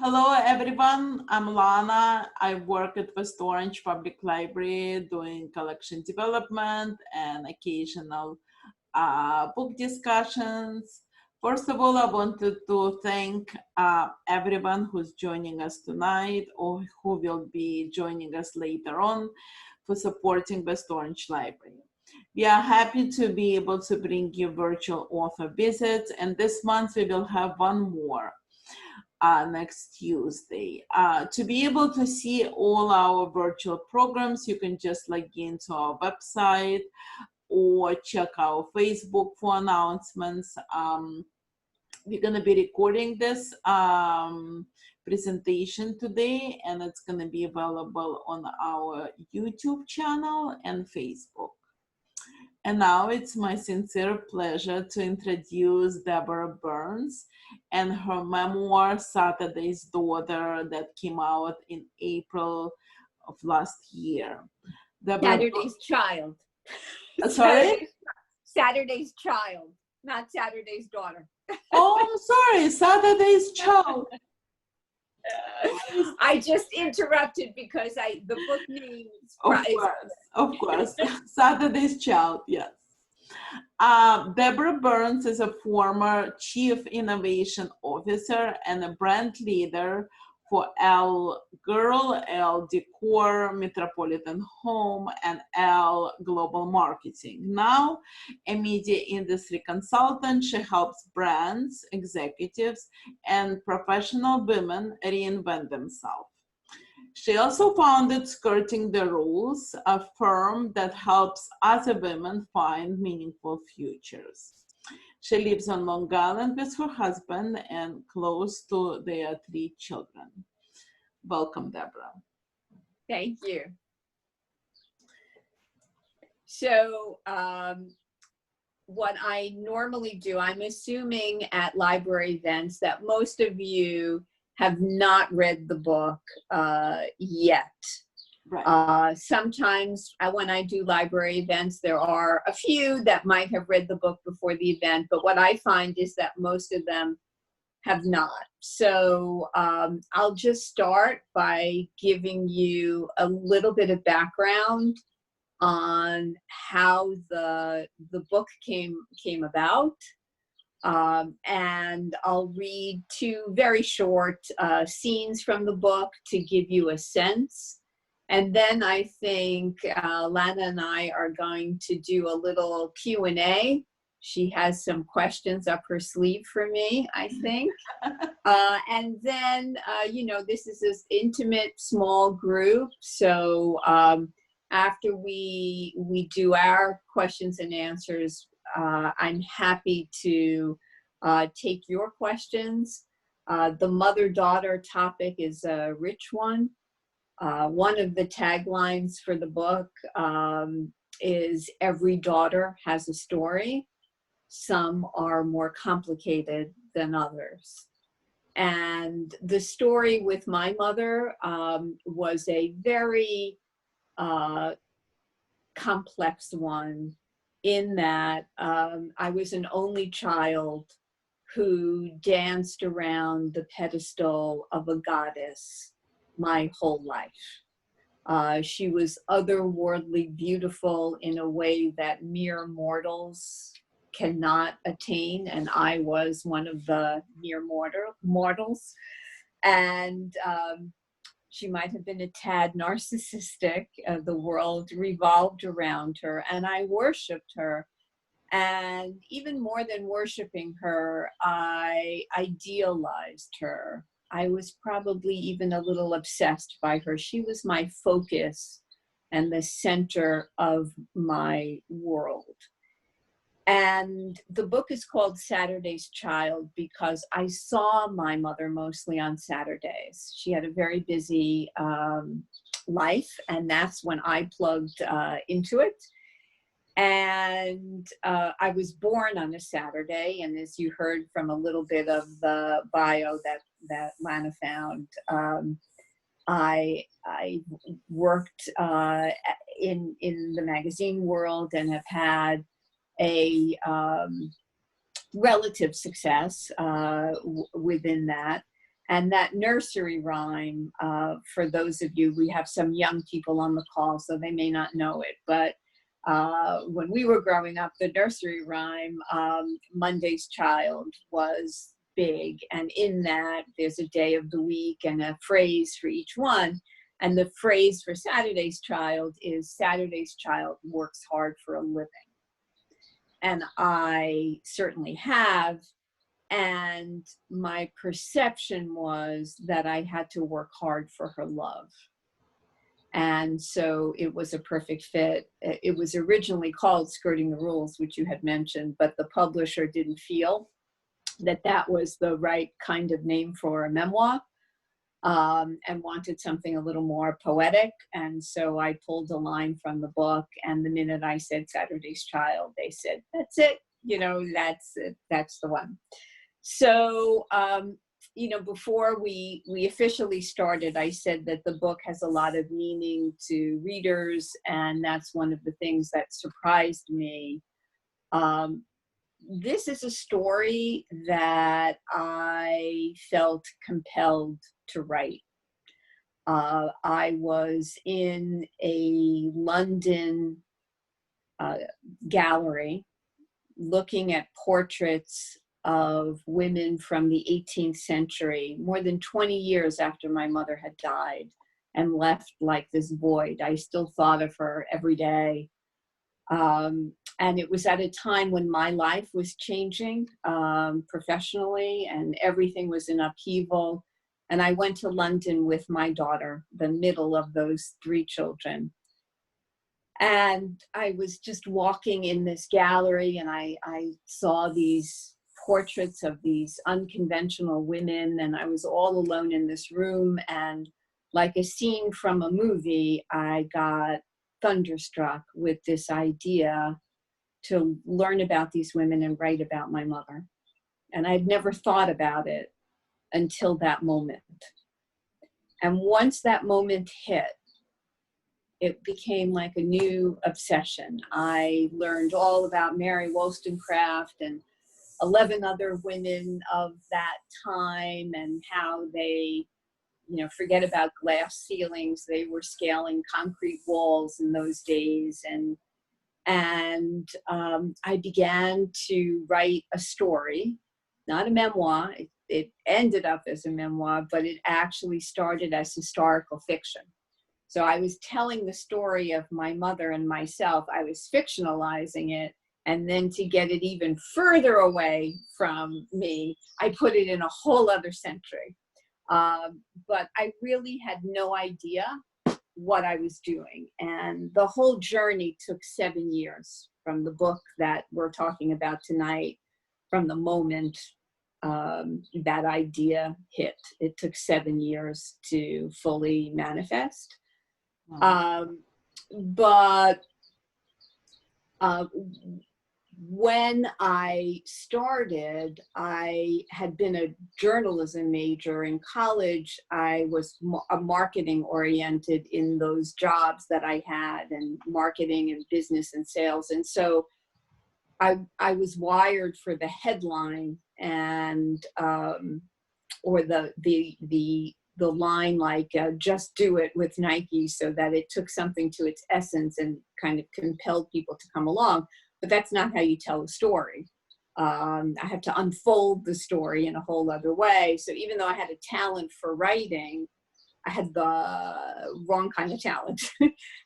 Hello, everyone. I'm Lana. I work at West Orange Public Library doing collection development and occasional book discussions. First of all, I wanted to thank everyone who's joining us tonight or who will be joining us later on for supporting West Orange Library. We are happy to be able to bring you virtual author visits, and this month we will have one more next Tuesday. To be able to see all our virtual programs, you can just log into our website or check our Facebook for announcements. We're going to be recording this presentation today, and it's going to be available on our YouTube channel and Facebook. And now it's my sincere pleasure to introduce Deborah Burns and her memoir, Saturday's Daughter, that came out in April of last year. Saturday's Child. Sorry? Saturday's Child, not Saturday's Daughter. Oh, I'm sorry, Saturday's Child. I just interrupted because the book name is... Of course. Saturday's Child, yes. Deborah Burns is a former Chief Innovation Officer and a brand leader for L Girl, L Decor, Metropolitan Home, and L Global Marketing. Now, a media industry consultant, she helps brands, executives, and professional women reinvent themselves. She also founded Skirting the Rules, a firm that helps other women find meaningful futures. She lives on Long Island with her husband and close to their 3 children. Welcome, Deborah. Thank you. So what I normally do, I'm assuming at library events that most of you have not read the book yet. Right. Sometimes when I do library events, there are a few that might have read the book before the event, but what I find is that most of them have not. So I'll just start by giving you a little bit of background on how the book came about. And I'll read 2 very short scenes from the book to give you a sense. And then I think Lana and I are going to do a little Q&A. She has some questions up her sleeve for me, I think. And then, you know, this is this intimate, small group. So after we do our questions and answers, I'm happy to take your questions. The mother-daughter topic is a rich one. One of the taglines for the book is every daughter has a story. Some are more complicated than others. And the story with my mother was a very complex one, in that I was an only child who danced around the pedestal of a goddess my whole life. She was otherworldly beautiful in a way that mere mortals cannot attain, and I was one of the mere mortals. And she might have been a tad narcissistic. The world revolved around her, and I worshipped her. And even more than worshiping her, I idealized her. I was probably even a little obsessed by her. She was my focus and the center of my world. And the book is called Saturday's Child because I saw my mother mostly on Saturdays. She had a very busy life, and that's when I plugged into it. And I was born on a Saturday, and as you heard from a little bit of the bio that Lana found, I worked in the magazine world and have had a relative success within that. And that nursery rhyme, for those of you, we have some young people on the call, so they may not know it, but when we were growing up, the nursery rhyme, Monday's Child, was big. And in that, there's a day of the week and a phrase for each one. And the phrase for Saturday's Child is, Saturday's child works hard for a living. And I certainly have. And my perception was that I had to work hard for her love. And so it was a perfect fit. It was originally called Skirting the Rules, which you had mentioned, but the publisher didn't feel that that was the right kind of name for a memoir, and wanted something a little more poetic. And so I pulled a line from the book, and the minute I said Saturday's Child, they said, that's it, that's it, that's the one. So, before we officially started, I said that the book has a lot of meaning to readers, and that's one of the things that surprised me. This is a story that I felt compelled to write. I was in a London gallery looking at portraits of women from the 18th century, more than 20 years after my mother had died and left like this void. I still thought of her every day. And it was at a time when my life was changing professionally, and everything was in upheaval. And I went to London with my daughter, the middle of those 3 children. And I was just walking in this gallery, and I saw these portraits of these unconventional women, and I was all alone in this room. And like a scene from a movie, I got thunderstruck with this idea to learn about these women and write about my mother. And I'd never thought about it until that moment. And once that moment hit, it became like a new obsession. I learned all about Mary Wollstonecraft and 11 other women of that time, and how they, forget about glass ceilings. They were scaling concrete walls in those days. And I began to write a story, not a memoir. It ended up as a memoir, but it actually started as historical fiction. So I was telling the story of my mother and myself. I was fictionalizing it. And then to get it even further away from me, I put it in a whole other century. But I really had no idea what I was doing. And the whole journey took 7 years, from the book that we're talking about tonight, from the moment that idea hit. It took 7 years to fully manifest. But when I started, I had been a journalism major in college. I was marketing oriented in those jobs that I had, and marketing and business and sales. And so I was wired for the headline, and or the line like just do it with Nike, so that it took something to its essence and kind of compelled people to come along. But that's not how you tell a story. I had to unfold the story in a whole other way. So even though I had a talent for writing, I had the wrong kind of talent.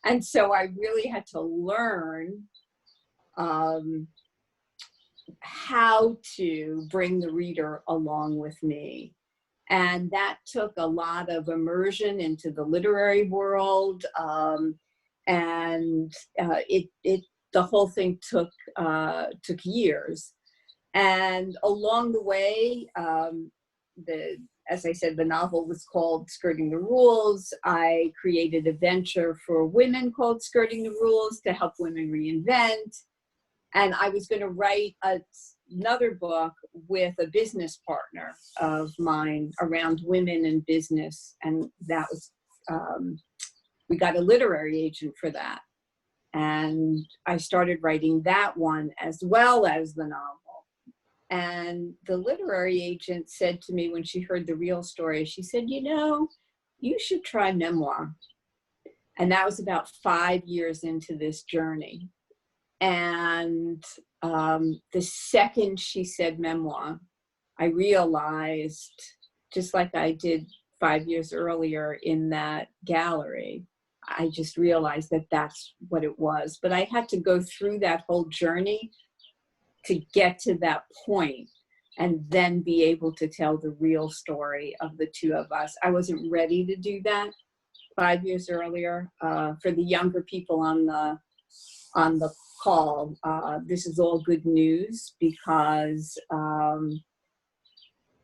And so I really had to learn how to bring the reader along with me. And that took a lot of immersion into the literary world. The whole thing took years. And along the way, as I said, the novel was called Skirting the Rules. I created a venture for women called Skirting the Rules to help women reinvent. And I was going to write another book with a business partner of mine around women in business. And that was, we got a literary agent for that. And I started writing that one as well as the novel. And the literary agent said to me when she heard the real story, she said, you know, you should try memoir. And that was about 5 years into this journey. And the second she said memoir, I realized, just like I did 5 years earlier in that gallery, I just realized that that's what it was. But I had to go through that whole journey to get to that point and then be able to tell the real story of the two of us. I wasn't ready to do that 5 years earlier. For the younger people on the call, this is all good news, because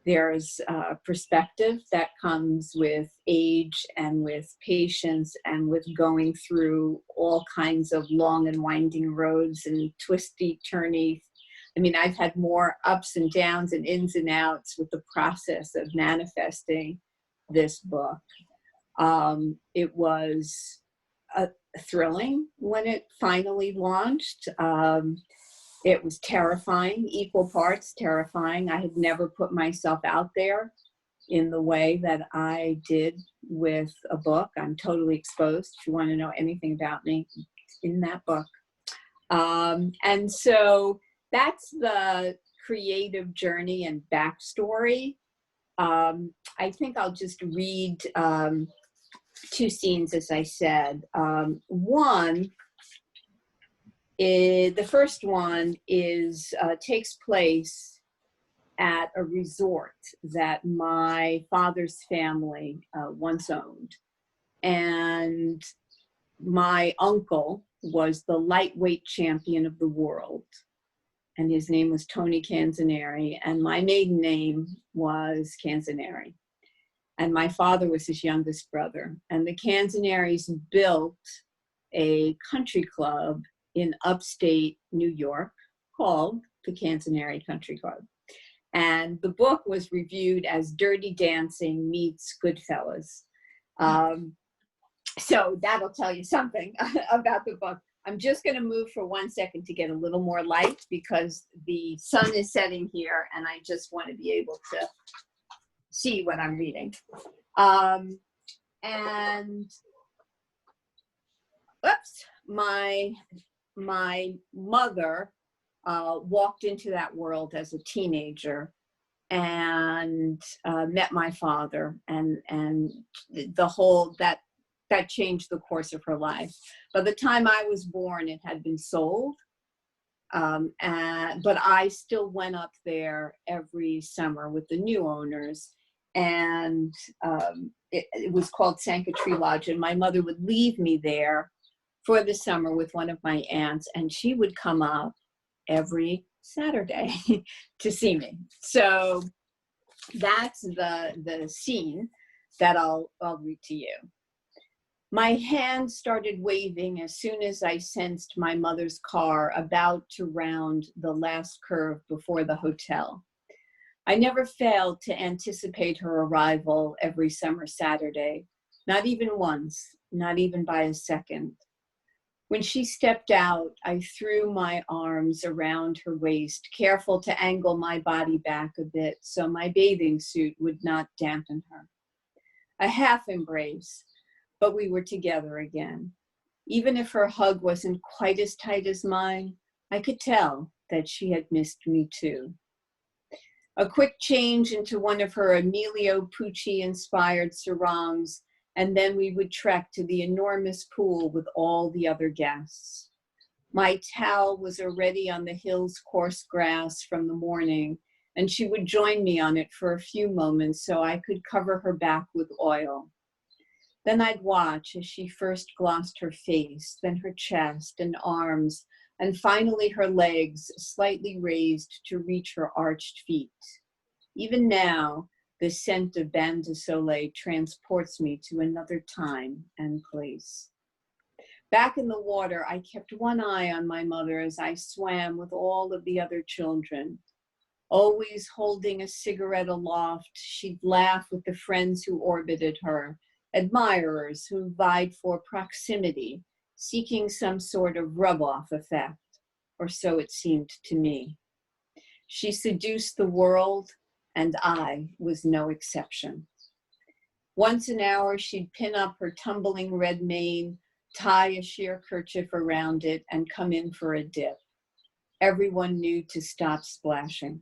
there's perspective that comes with age and with patience and with going through all kinds of long and winding roads and twisty, turny. I mean, I've had more ups and downs and ins and outs with the process of manifesting this book. It was thrilling when it finally launched. It was terrifying, equal parts terrifying. I had never put myself out there in the way that I did with a book. I'm totally exposed. If you want to know anything about me, it's in that book. And so that's the creative journey and backstory. I think I'll just read two scenes, as I said. The first one is takes place at a resort that my father's family once owned. And my uncle was the lightweight champion of the world. And his name was Tony Canzaneri. And my maiden name was Canzaneri. And my father was his youngest brother. And the Canzaneris built a country club in upstate New York called the Canzaneri Country Club. And the book was reviewed as Dirty Dancing meets Goodfellas. So that'll tell you something about the book. I'm just going to move for 1 second to get a little more light, because the sun is setting here and I just want to be able to see what I'm reading. And oops, my mother walked into that world as a teenager and met my father, and the whole that changed the course of her life. By the time I was born, it had been sold, but I still went up there every summer with the new owners, and it was called Sanctuary Lodge, and my mother would leave me there for the summer with one of my aunts, and she would come up every Saturday to see me. So that's the scene that I'll read to you. My hand started waving as soon as I sensed my mother's car about to round the last curve before the hotel. I never failed to anticipate her arrival every summer Saturday, not even once, not even by a second. When she stepped out, I threw my arms around her waist, careful to angle my body back a bit so my bathing suit would not dampen her. A half embrace, but we were together again. Even if her hug wasn't quite as tight as mine, I could tell that she had missed me too. A quick change into one of her Emilio Pucci-inspired sarongs, and then we would trek to the enormous pool with all the other guests. My towel was already on the hill's coarse grass from the morning, and she would join me on it for a few moments so I could cover her back with oil. Then I'd watch as she first glossed her face, then her chest and arms, and finally her legs slightly raised to reach her arched feet. Even now, the scent of Bain de Soleil transports me to another time and place. Back in the water, I kept one eye on my mother as I swam with all of the other children. Always holding a cigarette aloft, she'd laugh with the friends who orbited her, admirers who vied for proximity, seeking some sort of rub-off effect, or so it seemed to me. She seduced the world, and I was no exception. Once an hour, she'd pin up her tumbling red mane, tie a sheer kerchief around it, and come in for a dip. Everyone knew to stop splashing.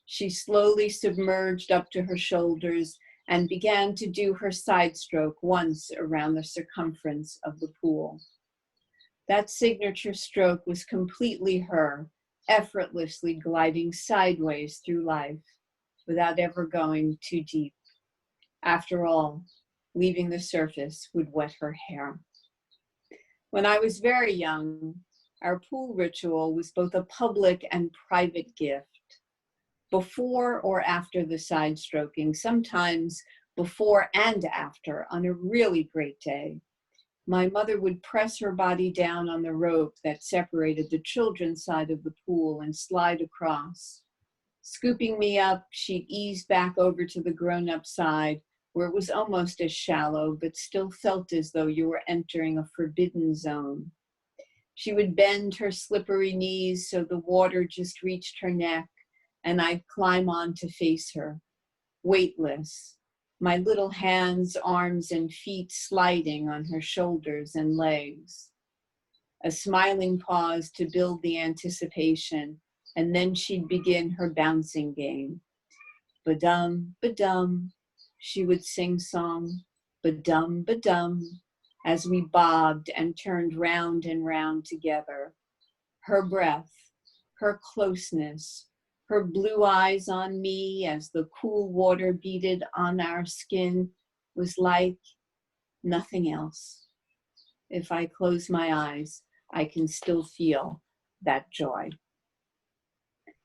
She slowly submerged up to her shoulders and began to do her side stroke once around the circumference of the pool. That signature stroke was completely her, effortlessly gliding sideways through life without ever going too deep. After all, leaving the surface would wet her hair. When I was very young, our pool ritual was both a public and private gift. Before or after the side stroking, sometimes before and after on a really great day, my mother would press her body down on the rope that separated the children's side of the pool and slide across. Scooping me up, she'd ease back over to the grown-up side, where it was almost as shallow, but still felt as though you were entering a forbidden zone. She would bend her slippery knees so the water just reached her neck, and I'd climb on to face her, weightless, my little hands, arms, and feet sliding on her shoulders and legs. A smiling pause to build the anticipation, and then she'd begin her bouncing game. Ba-dum, ba-dum, she would sing song, ba-dum, ba-dum, as we bobbed and turned round and round together. Her breath, her closeness, her blue eyes on me as the cool water beaded on our skin was like nothing else. If I close my eyes, I can still feel that joy.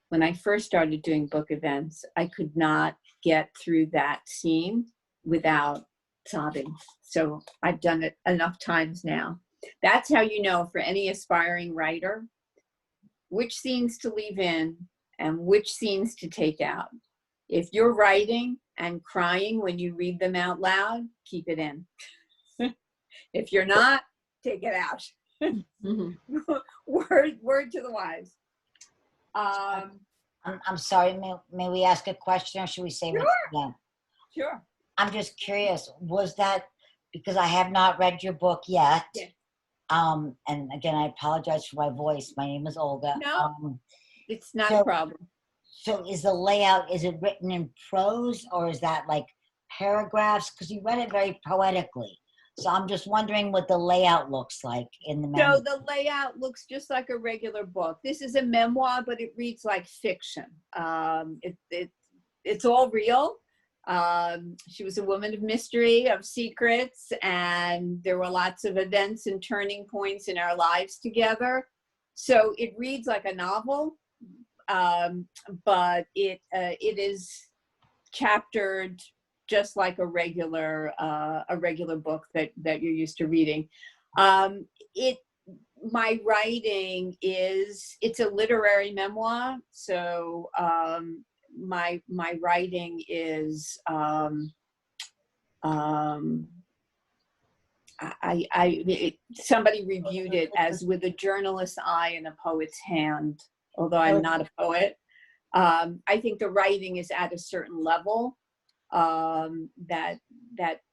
When I first started doing book events, I could not get through that scene without sobbing. So I've done it enough times now. That's how you know, for any aspiring writer, which scenes to leave in and which scenes to take out. If you're writing and crying when you read them out loud, keep it in. If you're not, take it out. Word to the wise. I'm sorry, may we ask a question, or should we say Sure. them? Sure. I'm just curious, was that, because I have not read your book yet. Yeah. And again, I apologize for my voice. My name is Olga. No, it's not a problem. So is the layout, is it written in prose, or is that like paragraphs? Because you read it very poetically. So I'm just wondering what the layout looks like in the memoir. So the layout looks just like a regular book. This is a memoir, but it reads like fiction. It's all real. She was a woman of mystery, of secrets, and there were lots of events and turning points in our lives together. So it reads like a novel, but it is chaptered just like a regular book that you're used to reading. My writing it's a literary memoir. So my writing is somebody reviewed it as with a journalist's eye and a poet's hand, although I'm not a poet. I think the writing is at a certain level that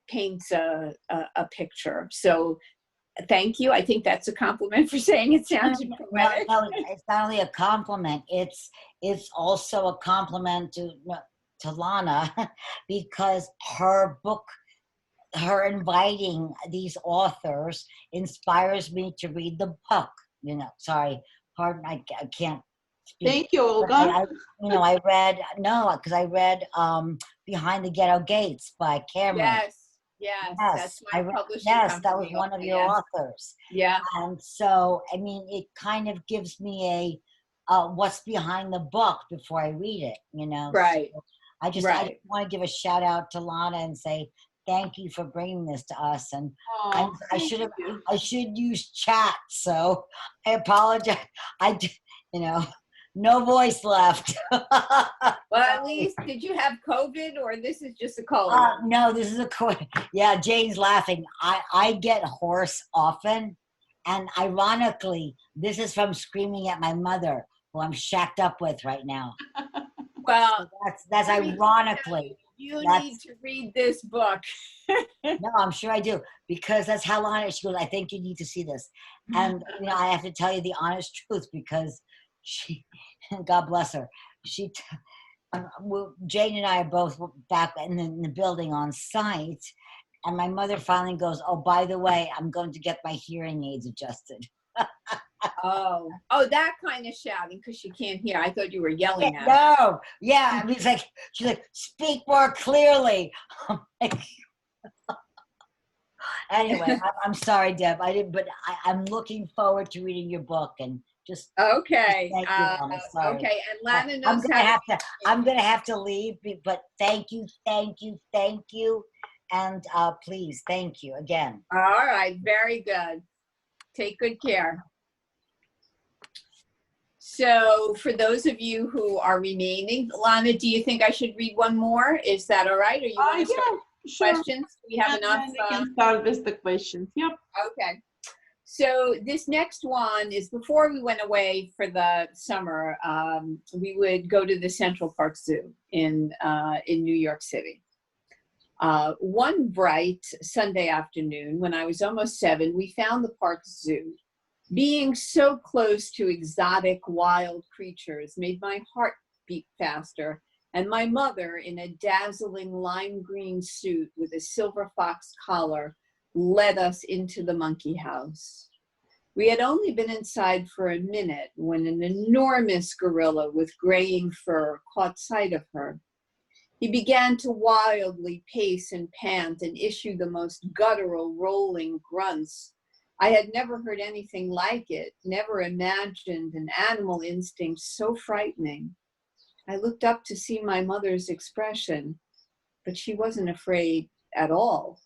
paints a picture. So thank you. I think that's a compliment for saying it sounded poetic. No, it's not only a compliment. It's also a compliment to Lana, because her book, her inviting these authors inspires me to read the book. Sorry, pardon, I can't speak. Thank you, Olga. I read Behind the Ghetto Gates by Cameron. Yes, that's my publishing yes, company. that was one of your authors. Yeah. And so, it kind of gives me a what's behind the book before I read it, Right. So I just want to give a shout out to Lana and say thank you for bringing this to us. And I should use chat, so I apologize. No voice left. Well, at least, did you have COVID, or this is just a cold? No, this is a COVID. Yeah, Jane's laughing. I get hoarse often, and ironically, this is from screaming at my mother who I'm shacked up with right now. Well, That's ironically. you That's, need to read this book. no, I'm sure I do, because that's how honest she goes. I think you need to see this, and you know, I have to tell you the honest truth, because she, God bless her, she. Jane and I are both back in the building on site, and my mother finally goes, "Oh, by the way, I'm going to get my hearing aids adjusted." Oh, that kind of shouting because she can't hear. I thought you were yelling at her. No, yeah, I mean, it's like she's like, "Speak more clearly." I'm like, anyway, I'm sorry, Deb. I didn't, but I'm looking forward to reading your book, and just Okay. thank you, Lana. Sorry. Okay, and Lana I'm knows gonna how have to. I'm gonna have to leave, but thank you, and please, thank you again. All right, very good. Take good care. So for those of you who are remaining, Lana, do you think I should read one more? Is that all right? Or you want to start with sure. questions? We have enough. We can start with the questions. Yep. Okay. So this next one is before we went away for the summer. We would go to the Central Park Zoo in New York City. One bright Sunday afternoon, when I was almost 7, we found the park zoo. Being so close to exotic wild creatures made my heart beat faster, and my mother, in a dazzling lime green suit with a silver fox collar, led us into the monkey house. We had only been inside for a minute when an enormous gorilla with graying fur caught sight of her. He began to wildly pace and pant and issue the most guttural rolling grunts. I had never heard anything like it, never imagined an animal instinct so frightening. I looked up to see my mother's expression, but she wasn't afraid at all.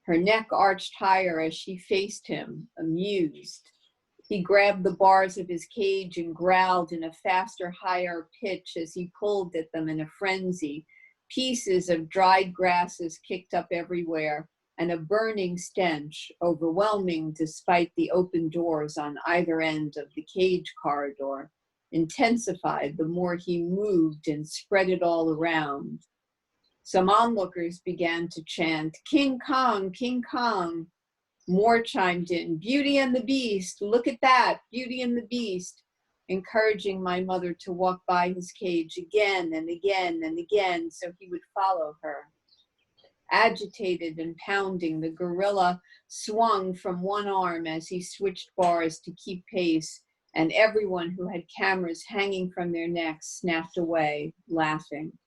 Her neck arched higher as she faced him, amused. He grabbed the bars of his cage and growled in a faster, higher pitch as he pulled at them in a frenzy. Pieces of dried grasses kicked up everywhere, and a burning stench, overwhelming despite the open doors on either end of the cage corridor, intensified the more he moved and spread it all around. Some onlookers began to chant, "King Kong, King Kong." More chimed in, "Beauty and the Beast, look at that, Beauty and the Beast," encouraging my mother to walk by his cage again and again and again so he would follow her. Agitated and pounding, the gorilla swung from one arm as he switched bars to keep pace, and everyone who had cameras hanging from their necks snapped away, laughing.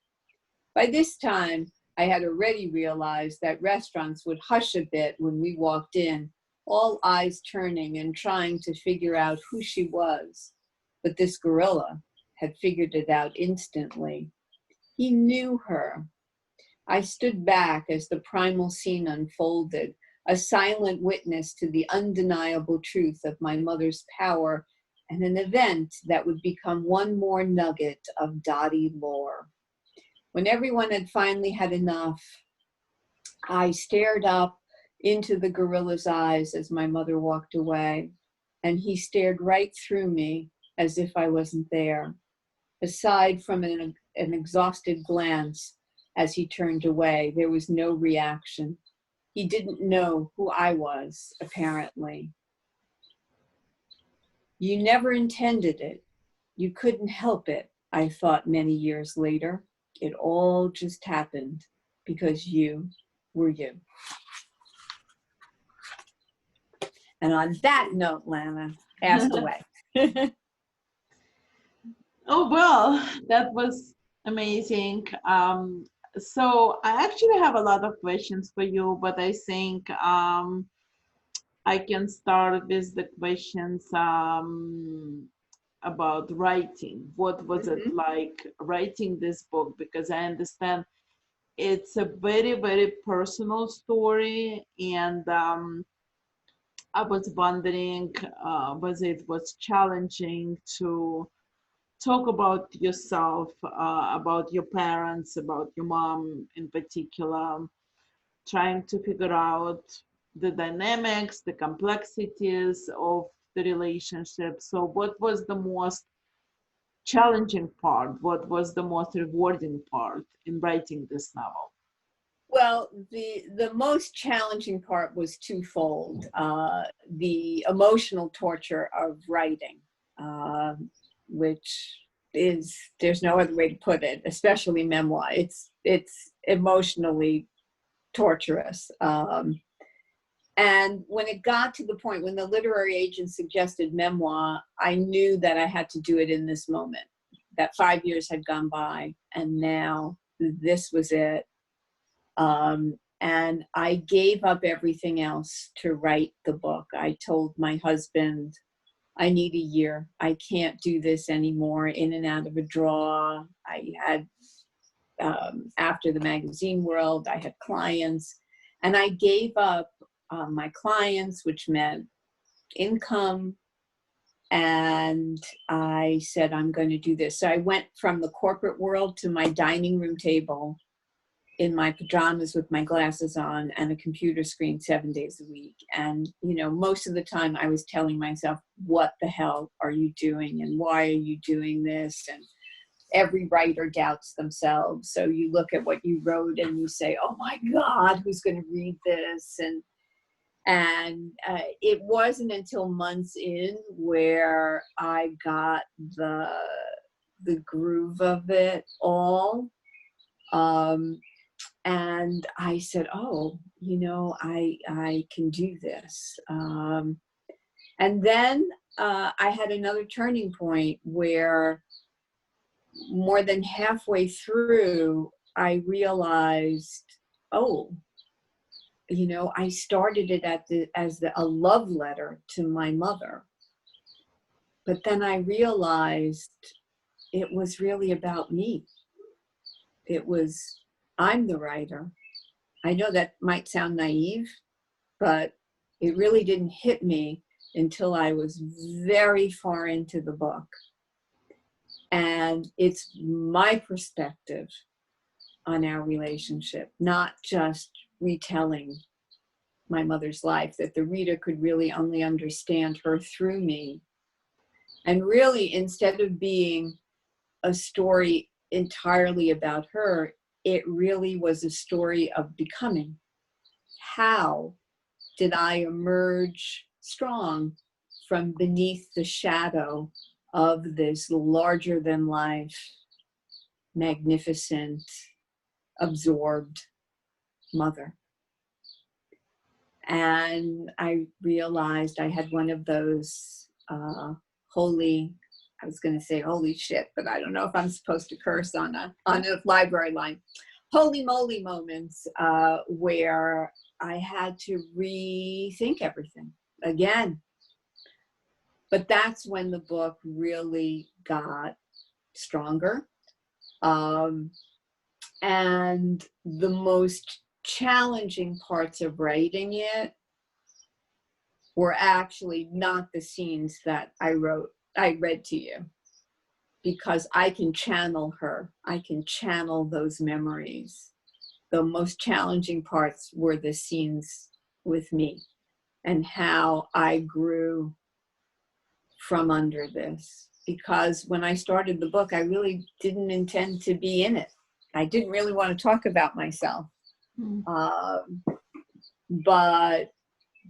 By this time, I had already realized that restaurants would hush a bit when we walked in, all eyes turning and trying to figure out who she was. But this gorilla had figured it out instantly. He knew her. I stood back as the primal scene unfolded, a silent witness to the undeniable truth of my mother's power and an event that would become one more nugget of Dottie lore. When everyone had finally had enough, I stared up into the gorilla's eyes as my mother walked away, and he stared right through me as if I wasn't there. Aside from an exhausted glance as he turned away, there was no reaction. He didn't know who I was, apparently. You never intended it. You couldn't help it, I thought many years later. It all just happened because you were you. And on that note, Lana, ask away. Oh, well, that was amazing. So I actually have a lot of questions for you, but I think I can start with the questions about writing. What was it like writing this book? Because I understand it's a very, very personal story, and I was wondering whether it was challenging to talk about yourself, about your parents, about your mom in particular, trying to figure out the dynamics, the complexities of the relationship. So what was the most challenging part? What was the most rewarding part in writing this novel? Well, the most challenging part was twofold. The emotional torture of writing, which is, there's no other way to put it, especially memoir. It's emotionally torturous. And when it got to the point when the literary agent suggested memoir, I knew that I had to do it in this moment, that 5 years had gone by and now this was it. And I gave up everything else to write the book. I told my husband, I need a year. I can't do this anymore, in and out of a drawer. I had, after the magazine world, I had clients, and I gave up my clients, which meant income. And I said, I'm going to do this. So I went from the corporate world to my dining room table in my pajamas with my glasses on and a computer screen 7 days a week. And, you know, most of the time I was telling myself, what the hell are you doing? And why are you doing this? And every writer doubts themselves. So you look at what you wrote and you say, oh my God, who's going to read this? And it wasn't until months in where I got the groove of it all. And I said, oh, you know, I can do this. And then I had another turning point where more than halfway through, I realized, oh, you know, I started it as a love letter to my mother. But then I realized it was really about me. It was, I'm the writer. I know that might sound naive, but it really didn't hit me until I was very far into the book. And it's my perspective on our relationship, not just retelling my mother's life, that the reader could really only understand her through me. And really, instead of being a story entirely about her, it really was a story of becoming. How did I emerge strong from beneath the shadow of this larger than life, magnificent, absorbed mother? And I realized I had one of those holy, I was going to say holy shit, but I don't know if I'm supposed to curse on a library line. Holy moly moments where I had to rethink everything again. But that's when the book really got stronger. And the most challenging parts of writing it were actually not the scenes that I read to you, because I can channel her. I can channel those memories. The most challenging parts were the scenes with me and how I grew from under this. Because when I started the book, I really didn't intend to be in it. I didn't really want to talk about myself. But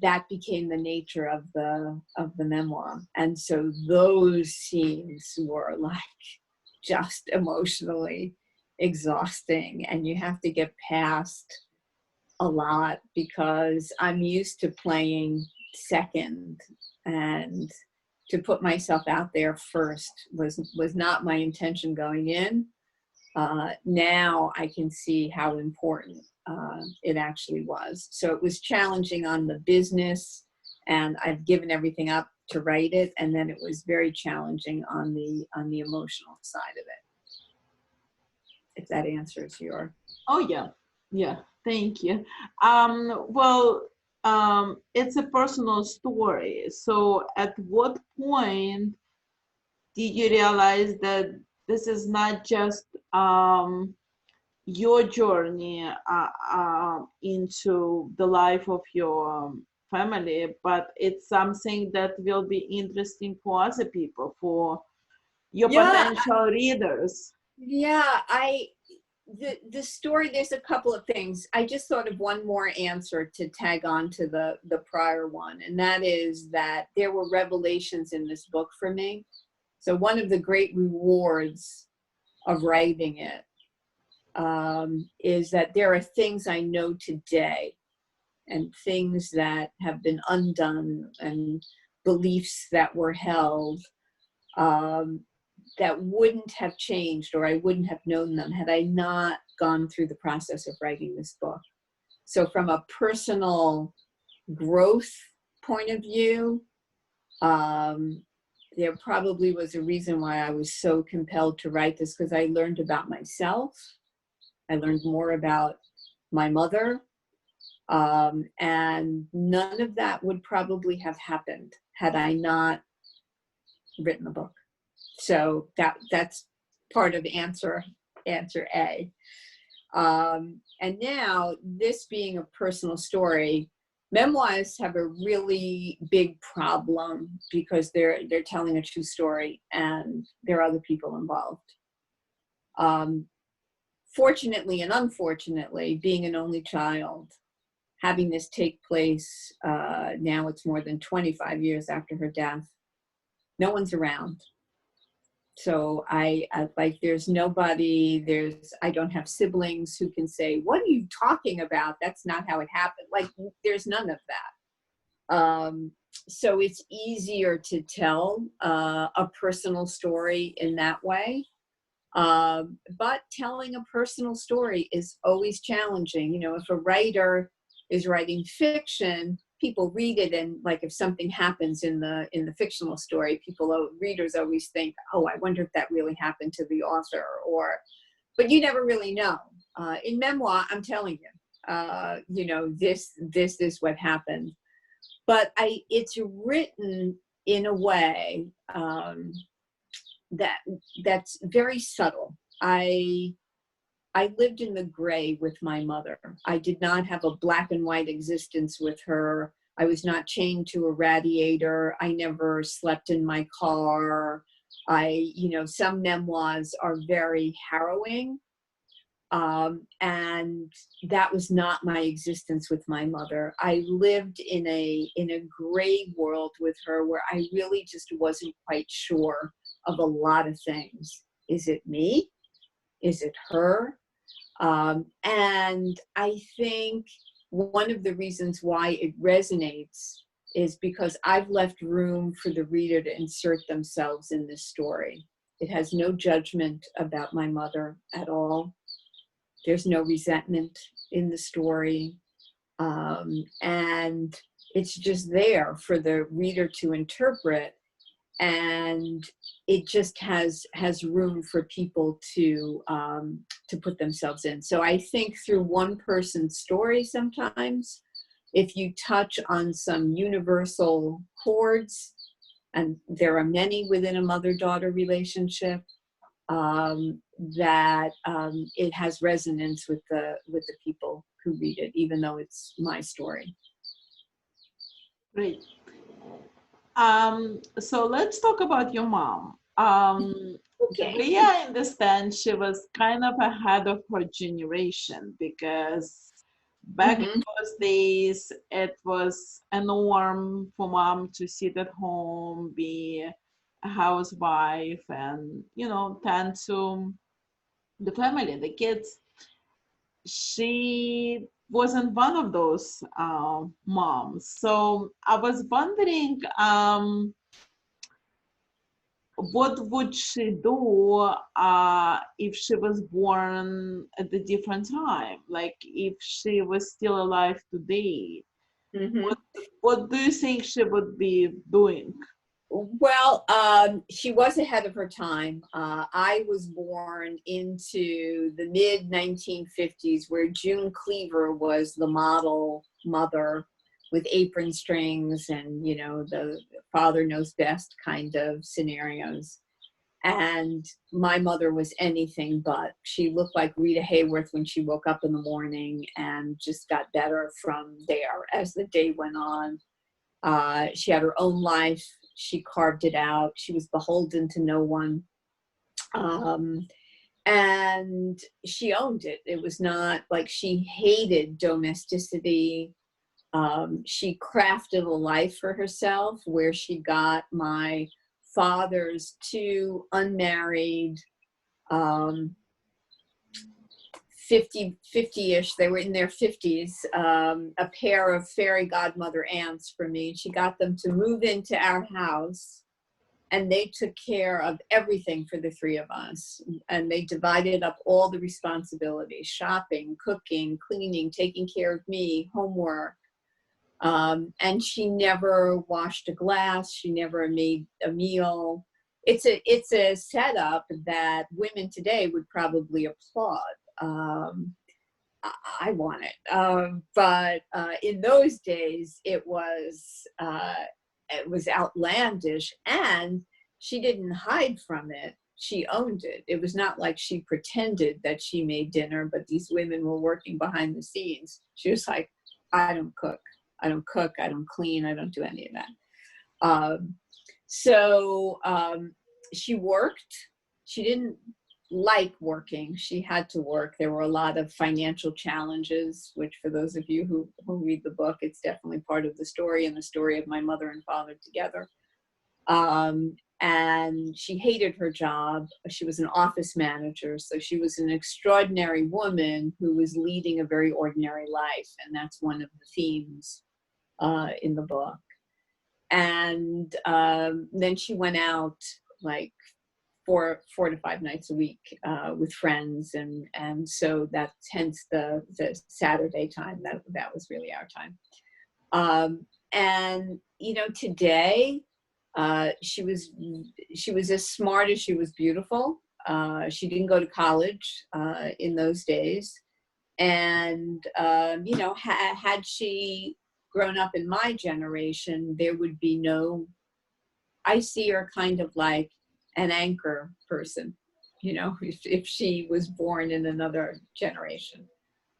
that became the nature of the memoir. And so those scenes were like just emotionally exhausting, and you have to get past a lot, because I'm used to playing second, and to put myself out there first was not my intention going in. Now I can see how important it actually was. So it was challenging on the business, and I've given everything up to write it. And then it was very challenging on the emotional side of it. If that answers your. Oh yeah, thank you. It's a personal story. So at what point did you realize that this is not just your journey into the life of your family, but it's something that will be interesting for other people, for your Yeah, potential readers? yeah, the story, there's a couple of things. I just thought of one more answer to tag on to the prior one, and that is that there were revelations in this book for me. So one of the great rewards of writing it is that there are things I know today and things that have been undone and beliefs that were held that wouldn't have changed, or I wouldn't have known them had I not gone through the process of writing this book. So from a personal growth point of view, there probably was a reason why I was so compelled to write this, because I learned about myself. I learned more about my mother. And none of that would probably have happened had I not written the book. So that's part of answer A. And now, this being a personal story, memoirs have a really big problem because they're telling a true story and there are other people involved. Fortunately and unfortunately, being an only child, having this take place, now it's more than 25 years after her death, no one's around. So I like, there's nobody, I don't have siblings who can say, what are you talking about? That's not how it happened. Like, there's none of that. So it's easier to tell a personal story in that way. But telling a personal story is always challenging. You know, if a writer is writing fiction, people read it, and like, if something happens in the fictional story, readers always think, oh, I wonder if that really happened to the author, but you never really know. In memoir, I'm telling you, you know, this is what happened. But it's written in a way that's very subtle. I lived in the gray with my mother. I did not have a black and white existence with her. I was not chained to a radiator. I never slept in my car. Some memoirs are very harrowing. And that was not my existence with my mother. I lived in a gray world with her where I really just wasn't quite sure of a lot of things. Is it me? Is it her? And I think one of the reasons why it resonates is because I've left room for the reader to insert themselves in this story. It has no judgment about my mother at all. There's no resentment in the story. And it's just there for the reader to interpret. And it just has room for people to put themselves in. So I think through one person's story, sometimes, if you touch on some universal chords, and there are many within a mother-daughter relationship, that it has resonance with the people who read it, even though it's my story. Great. So let's talk about your mom. Okay. The way I understand, she was kind of ahead of her generation, because back in those days, it was a norm for mom to sit at home, be a housewife, and, tend to the family, the kids. She wasn't one of those moms. So I was wondering, what would she do if she was born at a different time? Like, if she was still alive today, what do you think she would be doing? Well, she was ahead of her time. I was born into the mid 1950s, where June Cleaver was the model mother with apron strings and, the father knows best kind of scenarios. And my mother was anything but. She looked like Rita Hayworth when she woke up in the morning, and just got better from there as the day went on. She had her own life. She carved it out. She was beholden to no one. And she owned it. It was not like she hated domesticity. She crafted a life for herself where she got my father's two unmarried, 50-ish, they were in their 50s, a pair of fairy godmother aunts for me. She got them to move into our house, and they took care of everything for the three of us. And they divided up all the responsibilities: shopping, cooking, cleaning, taking care of me, homework. And she never washed a glass. She never made a meal. It's a setup that women today would probably applaud. I want it. But in those days, it was outlandish, and she didn't hide from it. She owned it. It was not like she pretended that she made dinner, but these women were working behind the scenes. She was like, I don't cook. I don't cook. I don't clean. I don't do any of that. So she worked. She didn't like working. She had to work. There were a lot of financial challenges, which for those of you who read the book, it's definitely part of the story and the story of my mother and father together. And she hated her job. She was an office manager, so she was an extraordinary woman who was leading a very ordinary life, and that's one of the themes in the book. And then she went out like four to five nights a week with friends, and so that's hence the Saturday time. That was really our time. And you know, today she was as smart as she was beautiful. She didn't go to college in those days, and you know, had she grown up in my generation, there would be no. I see her kind of like an anchor person, you know, if she was born in another generation,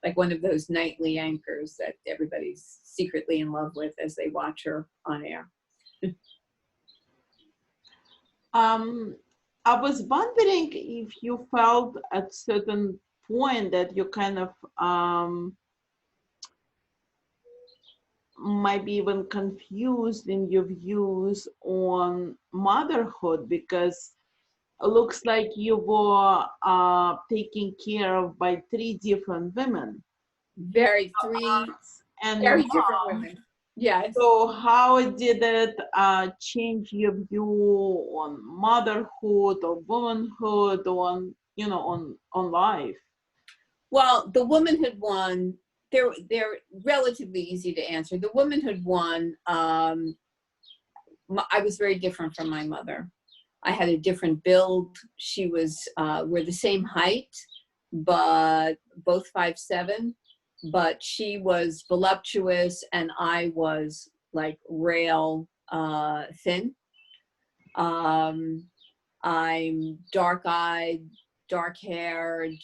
like one of those nightly anchors that everybody's secretly in love with as they watch her on air. I was wondering if you felt at certain point that you kind of might be even confused in your views on motherhood, because it looks like you were taken care of by three different women. Three And very different women. Yes. So how did it change your view on motherhood or womanhood, on, you know, on life? Well, the womanhood one, they're relatively easy to answer. The womanhood one, I was very different from my mother. I had a different build. She was, we're the same height, but both 5'7", but she was voluptuous and I was like rail thin. I'm dark-eyed, dark-haired.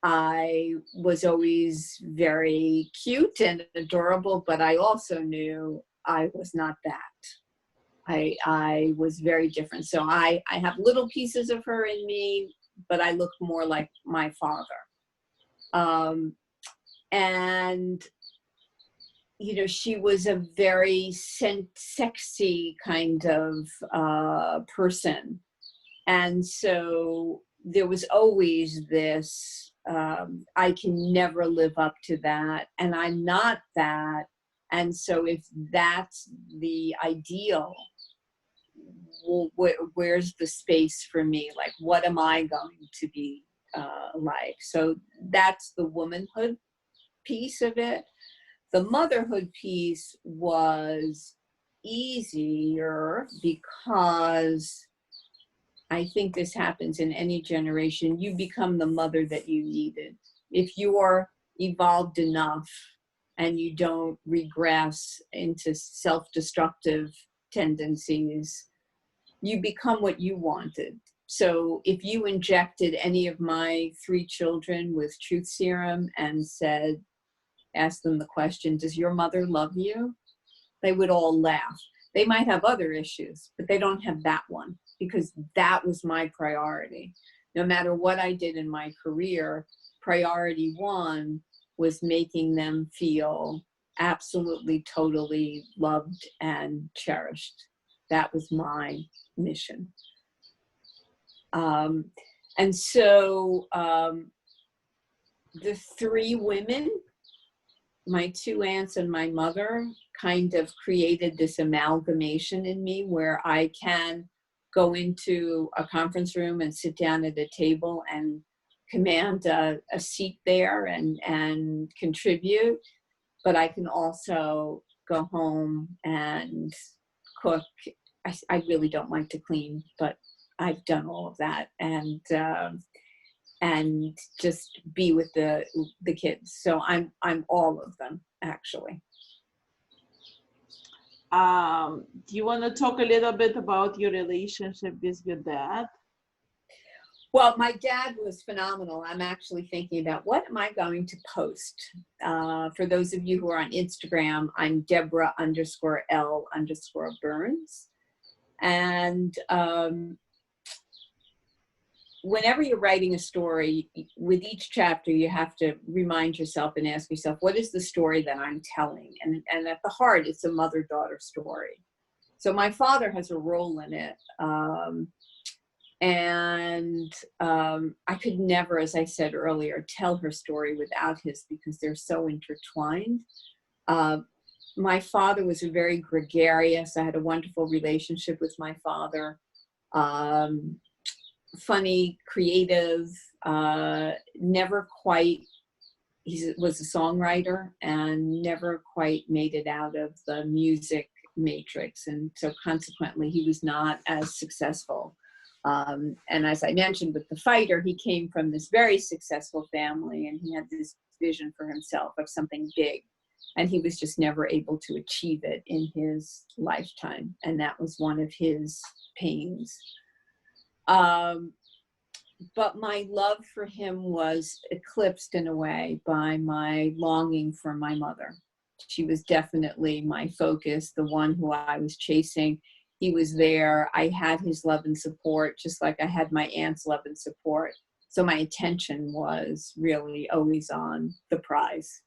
I was always very cute and adorable, but I also knew I was not that. I was very different. So I have little pieces of her in me, but I look more like my father. And, you know, she was a very sexy kind of person. And so there was always this, I can never live up to that, and I'm not that. And so if that's the ideal, well, where's the space for me? Like, what am I going to be like? So that's the womanhood piece of it. The motherhood piece was easier because I think this happens in any generation. You become the mother that you needed. If you are evolved enough and you don't regress into self-destructive tendencies, you become what you wanted. So if you injected any of my three children with truth serum and asked them the question, does your mother love you? They would all laugh. They might have other issues, but they don't have that one, because that was my priority. No matter what I did in my career, priority one was making them feel absolutely, totally loved and cherished. That was my mission. And so the three women, my two aunts and my mother, kind of created this amalgamation in me where I can go into a conference room and sit down at a table and command a seat there and contribute, but I can also go home and cook. I really don't like to clean, but I've done all of that, and just be with the kids. So I'm all of them, actually. Do you want to talk a little bit about your relationship with your dad? Well, my dad was phenomenal. I'm actually thinking about what am I going to post. For those of you who are on Instagram, I'm Deborah_L_Burns. And whenever you're writing a story, with each chapter, you have to remind yourself and ask yourself, what is the story that I'm telling? And at the heart, it's a mother-daughter story. So my father has a role in it. I could never, as I said earlier, tell her story without his, because they're so intertwined. My father was very gregarious. I had a wonderful relationship with my father. Funny, creative, never quite, he was a songwriter and never quite made it out of the music matrix. And so consequently, he was not as successful. And as I mentioned with The Fighter, he came from this very successful family and he had this vision for himself of something big. And he was just never able to achieve it in his lifetime. And that was one of his pains. But my love for him was eclipsed in a way by my longing for my mother. She was definitely my focus, the one who I was chasing. He was there. I had his love and support, just like I had my aunt's love and support. So my attention was really always on the prize,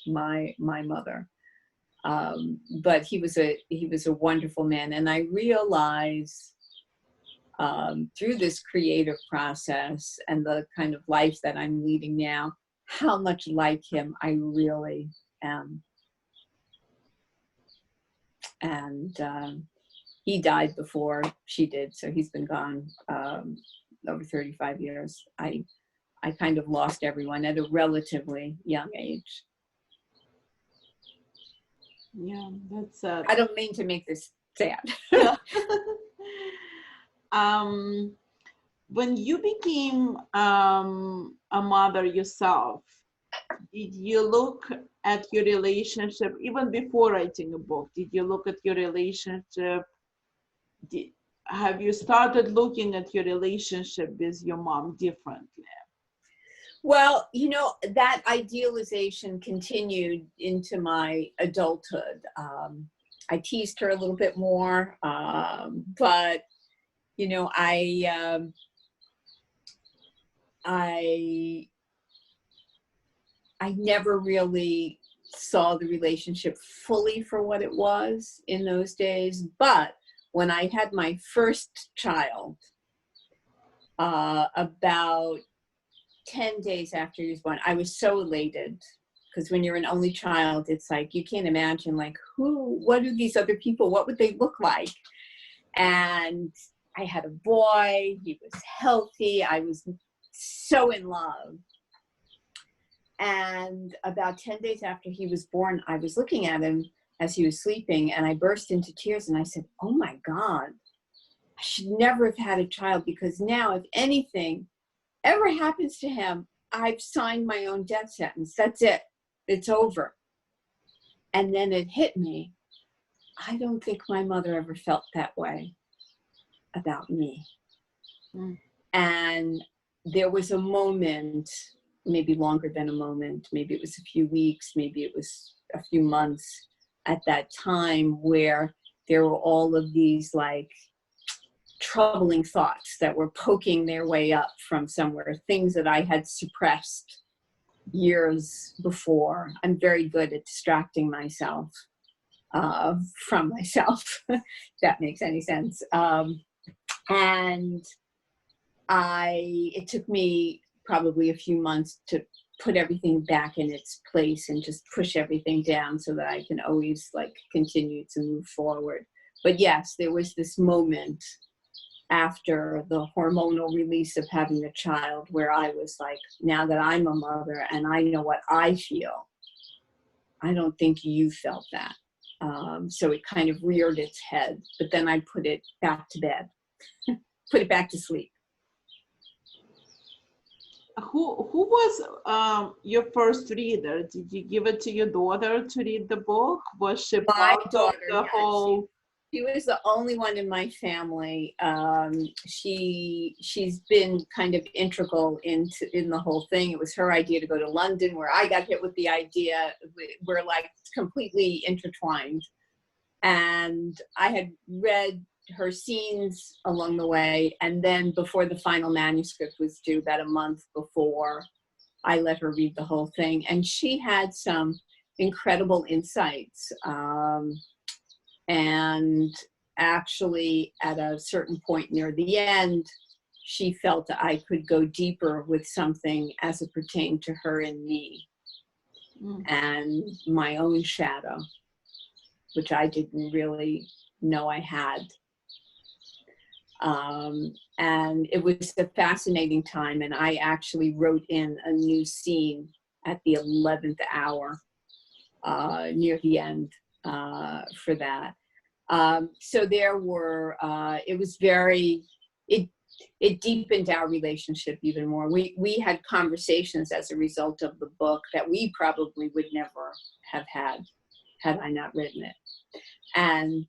my mother. But he was a wonderful man, and I realized through this creative process and the kind of life that I'm leading now, how much like him I really am. And he died before she did, so he's been gone over 35 years. I kind of lost everyone at a relatively young age. Yeah, that's sad. I don't mean to make this sad. Yeah. When you became a mother yourself, did you look at your relationship, even before writing a book, did you look at your relationship? Have you started looking at your relationship with your mom differently? Well, you know, that idealization continued into my adulthood. I teased her a little bit more, but you know, I never really saw the relationship fully for what it was in those days. But when I had my first child, about 10 days after he was born, I was so elated. Because when you're an only child, it's like, you can't imagine, like, what are these other people? What would they look like? And I had a boy, he was healthy, I was so in love. And about 10 days after he was born, I was looking at him as he was sleeping and I burst into tears and I said, oh my God, I should never have had a child, because now if anything ever happens to him, I've signed my own death sentence. That's it. It's over. And then it hit me. I don't think my mother ever felt that way about me. Mm. And there was a moment, maybe longer than a moment, maybe it was a few weeks, maybe it was a few months at that time, where there were all of these like troubling thoughts that were poking their way up from somewhere, things that I had suppressed years before. I'm very good at distracting myself from myself, if that makes any sense. And it took me probably a few months to put everything back in its place and just push everything down so that I can always like continue to move forward. But yes, there was this moment after the hormonal release of having a child where I was like, now that I'm a mother and I know what I feel, I don't think you felt that. So it kind of reared its head, but then I put it back to bed, put it back to sleep. Who was your first reader? Did you give it to your daughter to read the book? Was she My part of daughter, the yeah, whole? she was the only one in my family. She's been kind of integral in the whole thing. It was her idea to go to London, where I got hit with the idea. We're like completely intertwined. And I had read her scenes along the way, and then before the final manuscript was due, about a month before, I let her read the whole thing, and she had some incredible insights. And actually, at a certain point near the end, she felt that I could go deeper with something as it pertained to her and me, and my own shadow, which I didn't really know I had. And it was a fascinating time, and I actually wrote in a new scene at the 11th hour near the end for that. So there were, it was very, it deepened our relationship even more. We had conversations as a result of the book that we probably would never have had I not written it. And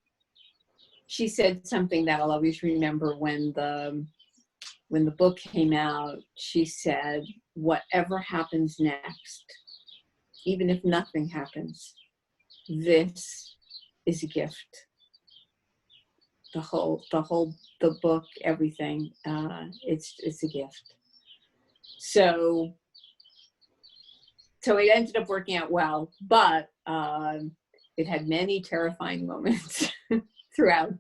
she said something that I'll always remember when the book came out. She said, whatever happens next, even if nothing happens, this is a gift. The book, everything, it's a gift. So it ended up working out well, but it had many terrifying moments throughout.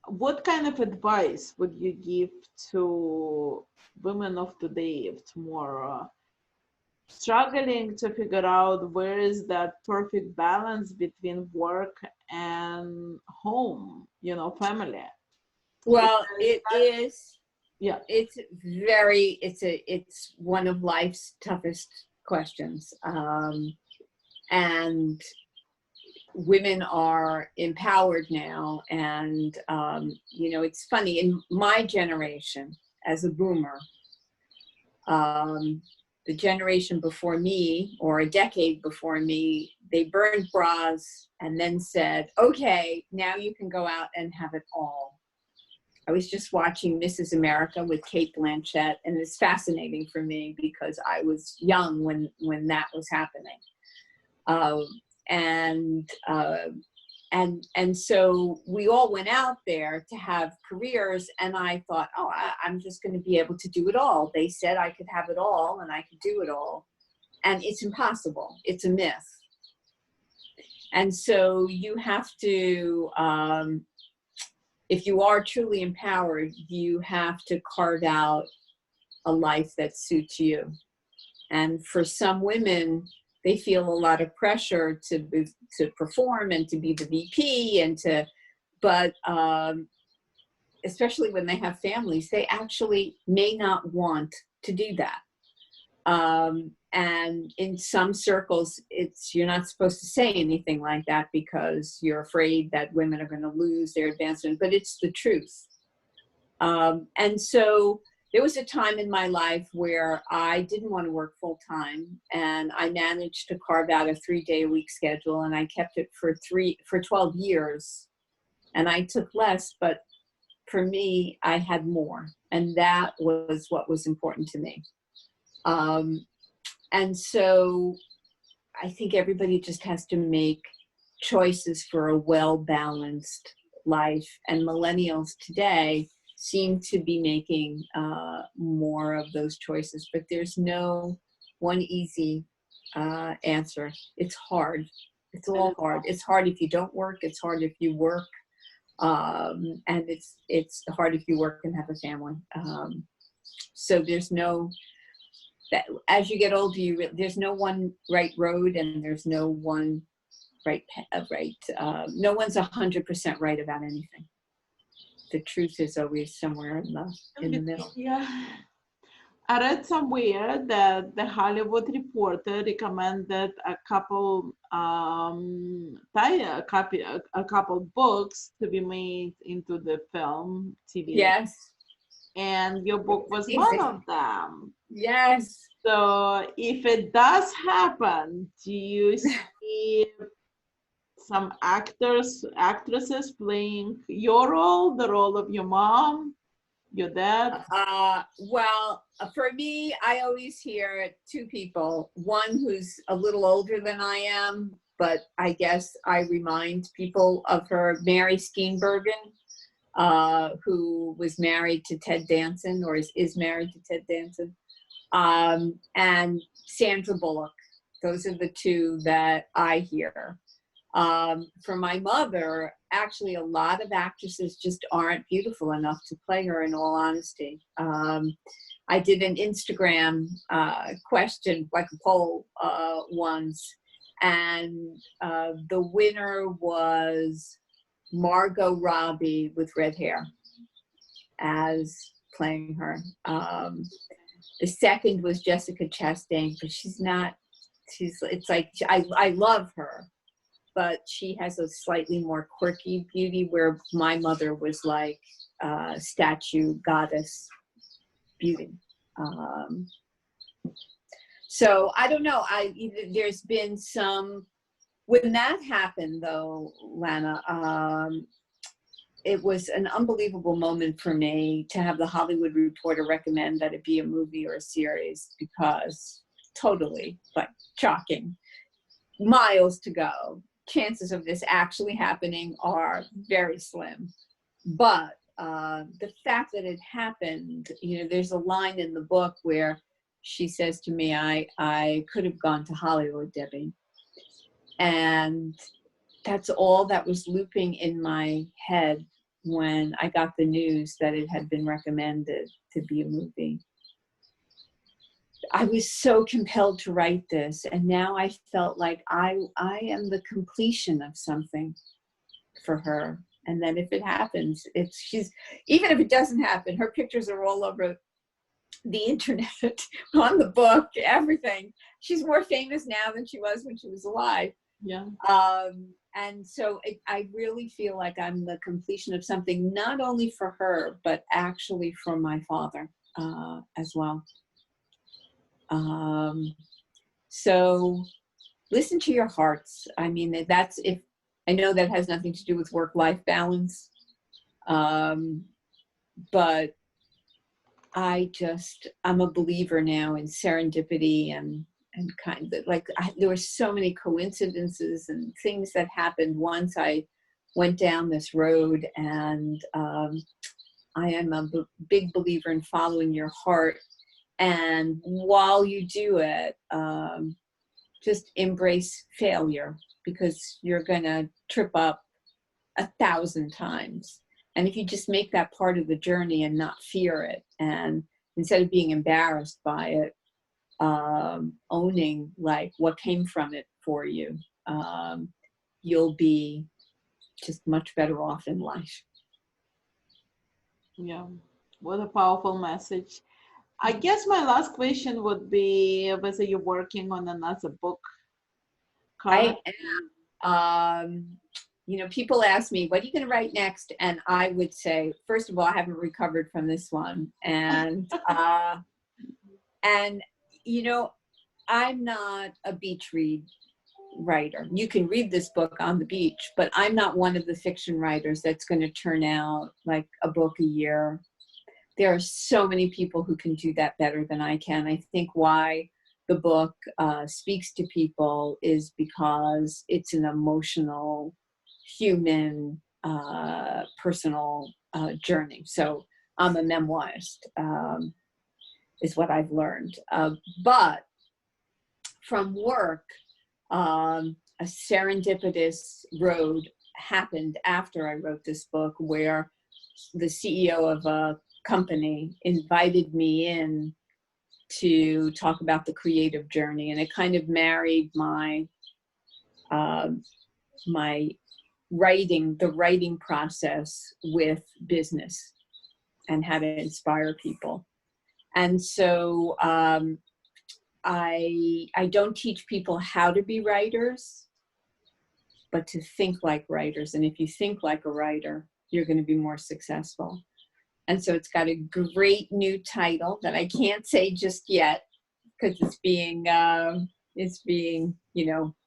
What kind of advice would you give to women of today, of tomorrow, struggling to figure out where is that perfect balance between work and home, family? Well, Because yeah. It's one of life's toughest questions. And women are empowered now. And, it's funny, in my generation as a boomer, the generation before me, or a decade before me, they burned bras and then said, okay, now you can go out and have it all. I was just watching Mrs. America with Cate Blanchett, and it's fascinating for me because I was young when that was happening. And so we all went out there to have careers, and I thought, I'm just going to be able to do it all. They said I could have it all and I could do it all. And it's impossible. It's a myth. And so you have to, if you are truly empowered, you have to carve out a life that suits you. And for some women, they feel a lot of pressure to perform and to be the VP but especially when they have families, they actually may not want to do that. And in some circles, you're not supposed to say anything like that because you're afraid that women are going to lose their advancement, but it's the truth. And so there was a time in my life where I didn't want to work full time, and I managed to carve out a 3-day-a-week schedule, and I kept it for 12 years. And I took less, but for me, I had more, and that was what was important to me. And so I think everybody just has to make choices for a well-balanced life. And millennials today seem to be making more of those choices, but there's no one easy answer. It's hard. It's all hard. It's hard if you don't work. It's hard if you work. And it's hard if you work and have a family. So there's no, that as you get older, there's no one right road, and there's no one right, no one's 100% right about anything. The truth is always somewhere in the middle. Yeah. I read somewhere that the Hollywood Reporter recommended a couple a couple books to be made into the film TV. Yes. And your book was one of them. Yes. So if it does happen, do you see some actresses playing your role, the role of your mom, your dad? Well, for me, I always hear two people. One who's a little older than I am, but I guess I remind people of her, Mary Steenburgen, who was married to Ted Danson, or is married to Ted Danson, and Sandra Bullock. Those are the two that I hear. For my mother, actually, a lot of actresses just aren't beautiful enough to play her, in all honesty. I did an Instagram question, like a poll once, and the winner was Margot Robbie with red hair as playing her. The second was Jessica Chastain, but it's like, I love her, but she has a slightly more quirky beauty, where my mother was like statue goddess beauty. So I don't know. There's been some, when that happened though, Lana, it was an unbelievable moment for me to have the Hollywood Reporter recommend that it be a movie or a series, because totally, like, shocking. Miles to go. Chances of this actually happening are very slim. But the fact that it happened, there's a line in the book where she says to me, I could have gone to Hollywood, Debbie. And that's all that was looping in my head when I got the news that it had been recommended to be a movie. I was so compelled to write this, and now I felt like I am the completion of something for her. And then if it happens, even if it doesn't happen, her pictures are all over the internet, on the book, everything. She's more famous now than she was when she was alive. Yeah. And so I really feel like I'm the completion of something, not only for her, but actually for my father as well. So listen to your hearts. I mean, I know that has nothing to do with work-life balance. But I'm a believer now in serendipity and kind of like, there were so many coincidences and things that happened once I went down this road. And I am a big believer in following your heart. And while you do it, just embrace failure, because you're going to trip up 1,000 times. And if you just make that part of the journey and not fear it, and instead of being embarrassed by it, owning like what came from it for you, you'll be just much better off in life. Yeah, what a powerful message. I guess my last question would be whether you're working on another book. I am. People ask me, what are you going to write next? And I would say, first of all, I haven't recovered from this one. And, I'm not a beach read writer. You can read this book on the beach, but I'm not one of the fiction writers that's going to turn out like a book a year. There are so many people who can do that better than I can. I think why the book speaks to people is because it's an emotional, human, personal journey. So I'm a memoirist, is what I've learned. But from work, a serendipitous road happened after I wrote this book, where the CEO of a company invited me in to talk about the creative journey, and it kind of married my my the writing process with business and how to inspire people. And so I don't teach people how to be writers, but to think like writers. And if you think like a writer, you're going to be more successful. And so it's got a great new title that I can't say just yet because it's being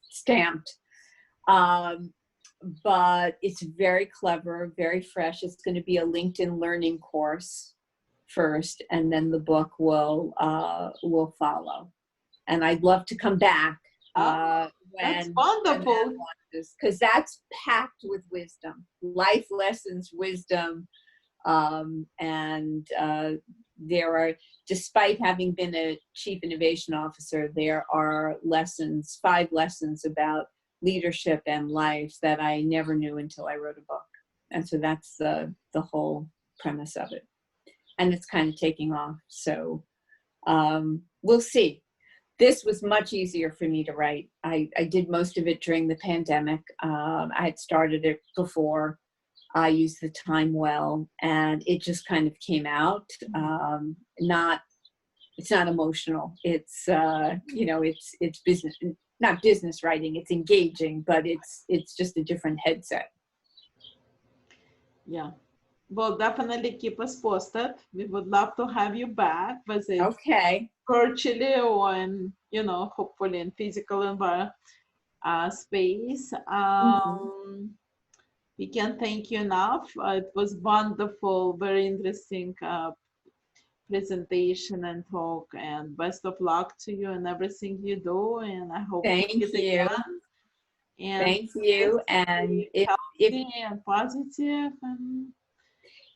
stamped. But it's very clever, very fresh. It's going to be a LinkedIn learning course first, and then the book will follow. And I'd love to come back that's wonderful, because that's packed with wisdom, life lessons, wisdom. And there are, despite having been a chief innovation officer, there are 5 lessons about leadership and life that I never knew until I wrote a book. And so that's the whole premise of it. And it's kind of taking off. So we'll see. This was much easier for me to write. I did most of it during the pandemic. I had started it before. I used the time well, and it just kind of came out. It's not emotional. It's it's business, not business writing. It's engaging, but it's just a different headset. Yeah. Well, definitely keep us posted. We would love to have you back, visit Okay. virtually or in, hopefully in physical space. We can't thank you enough. It was wonderful, very interesting presentation and talk, and best of luck to you and everything you do. And I hope Thank you you. again. And Thank you. And healthy and positive.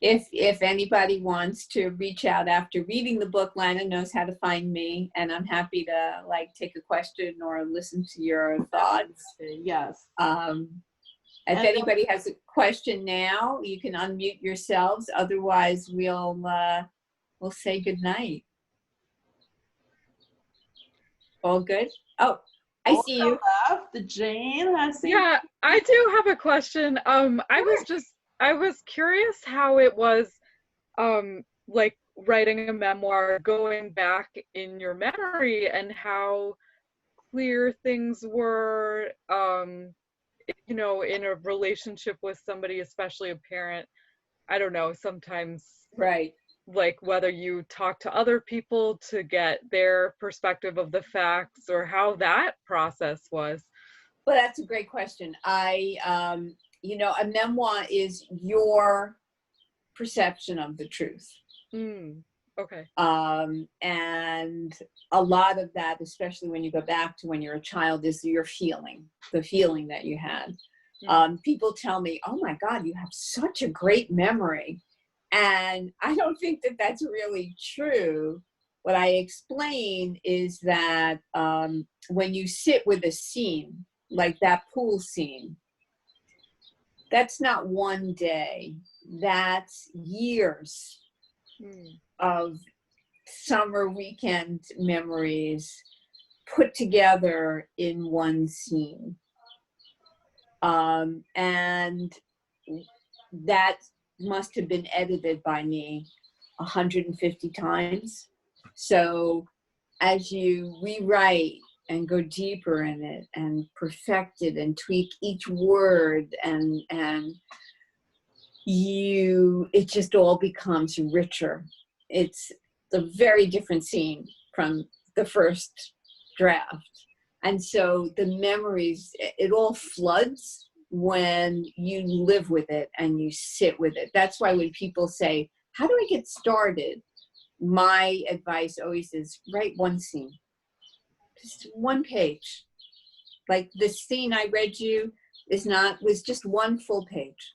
And if anybody wants to reach out after reading the book, Lana knows how to find me, and I'm happy to take a question or listen to your thoughts. Yes. If anybody has a question now, you can unmute yourselves. Otherwise, we'll say good night. All good? Oh, I see you. Left, Jane, I see. Yeah, I do have a question. I was curious how it was, writing a memoir, going back in your memory, and how clear things were, in a relationship with somebody, especially a parent. I don't know, sometimes, right, whether you talk to other people to get their perspective of the facts, or how that process was. Well, that's a great question. A memoir is your perception of the truth. Okay. And a lot of that, especially when you go back to when you're a child, is your feeling, the feeling that you had. People tell me, oh my God, you have such a great memory. And I don't think that that's really true. What I explain is that when you sit with a scene, like that pool scene, that's not one day, that's years of summer weekend memories put together in one scene. And that must have been edited by me 150 times. So as you rewrite and go deeper in it and perfect it and tweak each word, and it just all becomes richer. It's a very different scene from the first draft. And so the memories, it all floods when you live with it and you sit with it. That's why when people say, how do I get started? My advice always is write one scene. just one page. Like the scene I read you was just one full page.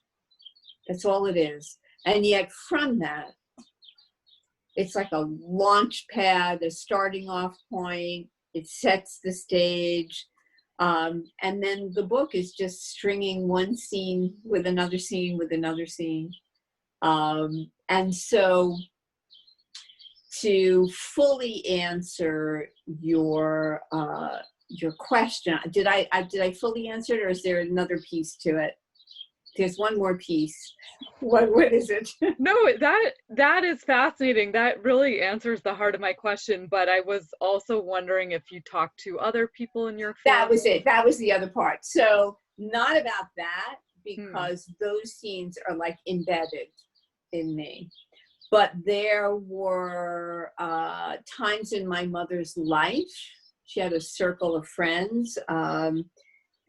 That's all it is. And yet from that, it's like a launch pad, a starting off point. It sets the stage. And then the book is just stringing one scene with another scene with another scene. And so to fully answer your question, did I fully answer it, or is there another piece to it? There's one more piece. What is it? No, that is fascinating. That really answers the heart of my question. But I was also wondering if you talked to other people in your family. That was it. That was the other part. So not about that, because those scenes are like embedded in me. But there were times in my mother's life. She had a circle of friends.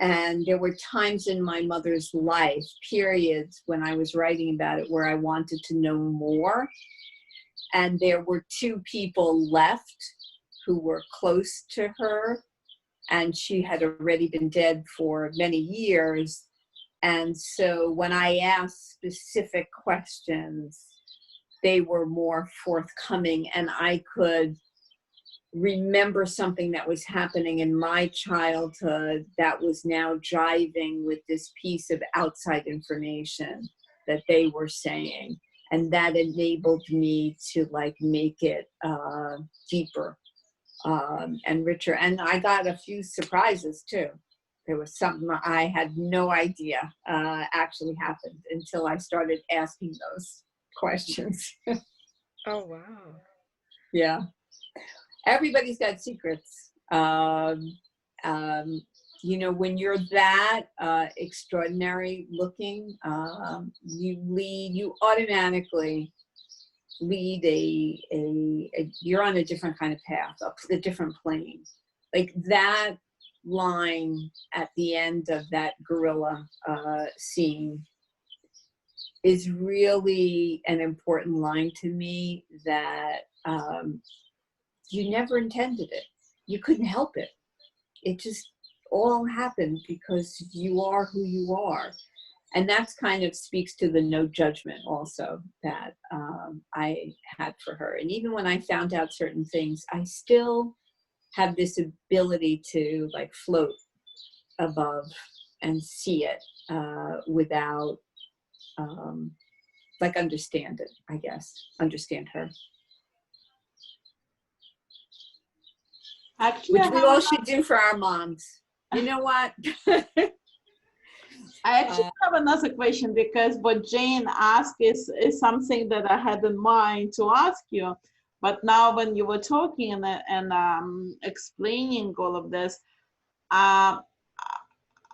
And there were times in my mother's life, periods when I was writing about it, where I wanted to know more. And there were two people left who were close to her, and she had already been dead for many years. And so when I asked specific questions, they were more forthcoming, and I could remember something that was happening in my childhood that was now jiving with this piece of outside information that they were saying. And that enabled me to like make it deeper and richer. And I got a few surprises too. There was something I had no idea actually happened until I started asking those questions. Oh, wow. Yeah. Everybody's got secrets. You know, when you're that extraordinary looking, you automatically lead you're on a different kind of path, a different plane. Like that line at the end of that gorilla scene is really an important line to me, that you never intended it. You couldn't help it. It just all happened because you are who you are. And that's kind of speaks to the no judgment also that I had for her. And even when I found out certain things, I still have this ability to like float above and see it without like understand it, I guess, understand her. Actually, Which we all should do for our moms. You know what? I actually have another question, because what Jane asked is something that I had in mind to ask you. But now when you were talking and explaining all of this, I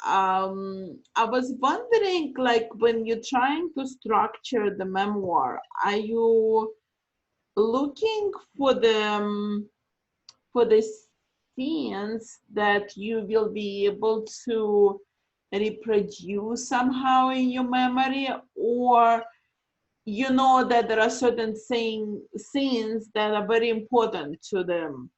was wondering, like, when you're trying to structure the memoir, are you looking for the scenes that you will be able to reproduce somehow in your memory, or you know that there are certain scenes that are very important to them,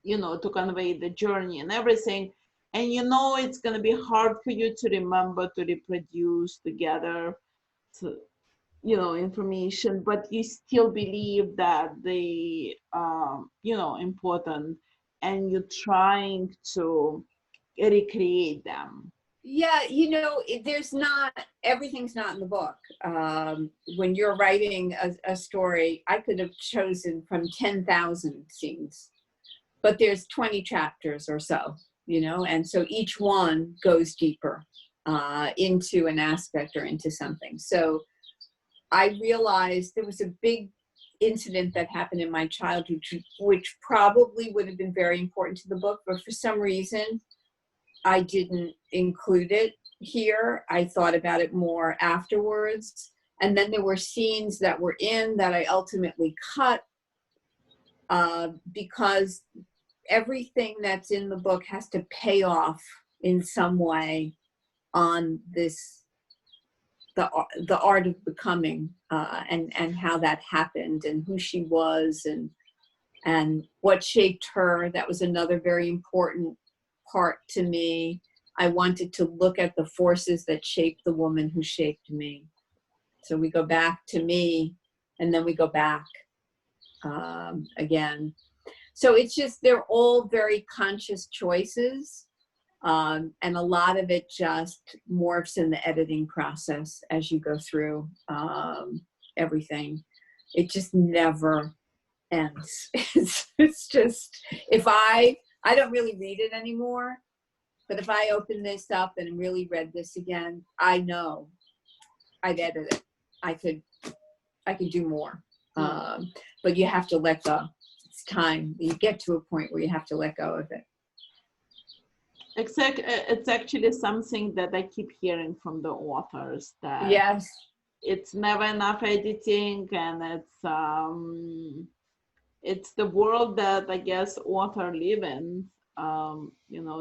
you know, to convey the journey and everything, and you know it's going to be hard for you to remember to reproduce together, to, you know, information, but you still believe that they you know, important, and you're trying to recreate them? Yeah, you know, everything's not in the book. When you're writing a story, I could have chosen from 10,000 scenes, but there's 20 chapters or so, you know, and so each one goes deeper into an aspect or into something. So I realized there was a big incident that happened in my childhood, which probably would have been very important to the book, but for some reason, I didn't include it here. I thought about it more afterwards. And then there were scenes that were in that I ultimately cut because everything that's in the book has to pay off in some way on this, the art of becoming and how that happened and who she was. And and what shaped her. That was another very important part to me. I wanted to look at the forces that shaped the woman who shaped me. So we go back to me, and then we go back again. So it's just, they're all very conscious choices. And a lot of it just morphs in the editing process as you go through everything. It just never ends. It's just, if I don't really read it anymore, but if I open this up and really read this again, I know I've edited it. I could do more. But you have to let go. It's time. You get to a point where you have to let go of it. It's actually something that I keep hearing from the authors, that Yes, it's never enough editing, and it's the world that I guess author live in.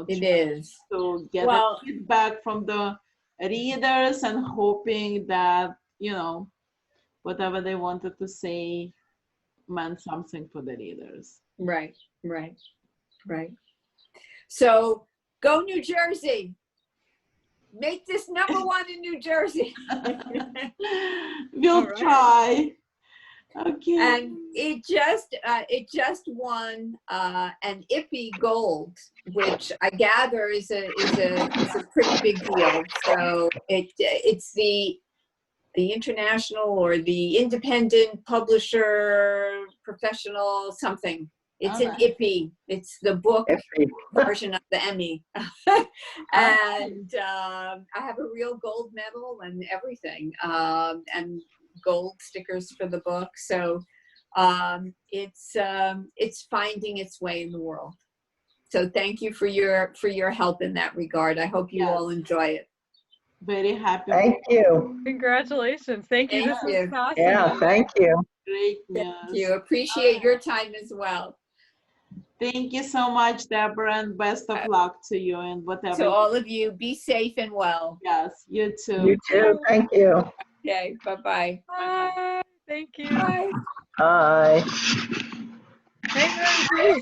it is. To get Well, feedback from the readers and hoping that whatever they wanted to say meant something for the readers. right. So go New Jersey. Make this #1 in New Jersey. We'll right. try. Okay. And it just won an IPPY Gold, which I gather is a pretty big deal. So it's the international or the independent publisher professional something. It's an IPPY. It's the book version of the Emmy. And I have a real gold medal and everything, and gold stickers for the book. So it's finding its way in the world. So thank you for your help in that regard. I hope you all enjoy it. Very happy. Thank you. Congratulations. Thank you. Thank This you. was fascinating. Yeah, thank you. Great news. Thank you. Appreciate your time as well. Thank you so much, Deborah, and best of luck to you and whatever. To all of you, be safe and well. Yes, you too. You too. Thank you. Okay, bye-bye. Bye. Thank you. Bye. Bye. Hey, Mary.